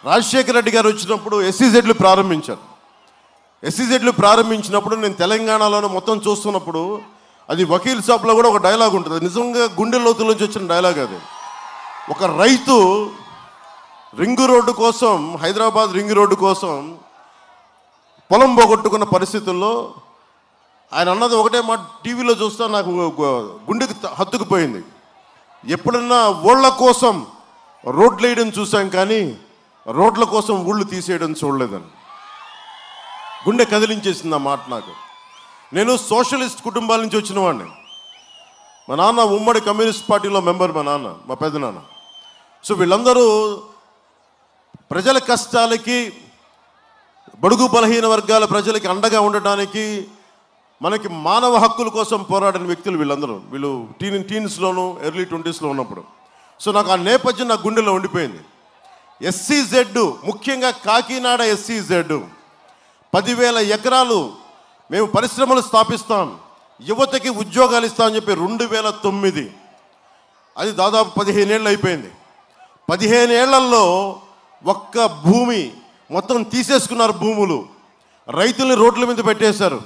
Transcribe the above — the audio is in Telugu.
రాజశేఖర రెడ్డి గారు వచ్చినప్పుడు ఎస్సీజెడ్లు ప్రారంభించారు. ఎస్సీజెడ్లు ప్రారంభించినప్పుడు నేను తెలంగాణలోనే మొత్తం చూస్తున్నప్పుడు అది వకీల్ సాబ్లో కూడా ఒక డైలాగ్ ఉంటుంది. నిజంగా గుండె లోతుల నుంచి వచ్చిన డైలాగ్ అది. ఒక రైతు రింగు రోడ్డు కోసం, హైదరాబాద్ రింగు రోడ్డు కోసం పొలం పోగొట్టుకున్న పరిస్థితుల్లో ఆయన అన్నది ఒకటే మాట, టీవీలో చూస్తా నాకు గుండెకి హత్తుకుపోయింది. ఎప్పుడన్నా ఊళ్ళ కోసం రోడ్లు వేయడం చూసాం కానీ రోడ్ల కోసం ఊళ్ళు తీసేయడం చూడలేదని. గుండె కదిలించేసింది ఆ మాట నాకు. నేను సోషలిస్ట్ కుటుంబాల నుంచి వచ్చిన వాడిని. మా నాన్న ఉమ్మడి కమ్యూనిస్ట్ పార్టీలో మెంబర్, మా నాన్న, మా పెద్దనాన్న. సో వీళ్ళందరూ ప్రజల కష్టాలకి, బడుగు బలహీన వర్గాల ప్రజలకి అండగా ఉండటానికి, మనకి మానవ హక్కుల కోసం పోరాడిన వ్యక్తులు వీళ్ళందరూ. వీళ్ళు టీన్స్లోను ఎర్లీ 20స్లో ఉన్నప్పుడు. సో నాకు ఆ నేపథ్యం నా గుండెలో ఉండిపోయింది. ఎస్సీజెడ్, ముఖ్యంగా కాకినాడ ఎస్సీజెడ్ 10,000 ఎకరాలు మేము పరిశ్రమలు స్థాపిస్తాం, యువతకి ఉద్యోగాలు ఇస్తామని చెప్పి 2009, అది దాదాపు 15 ఏళ్ళు అయిపోయింది. 15 ఏళ్లలో ఒక్క భూమి మొత్తం తీసేసుకున్నారు. భూములు రైతుల్ని రోడ్ల మీద పెట్టేశారు.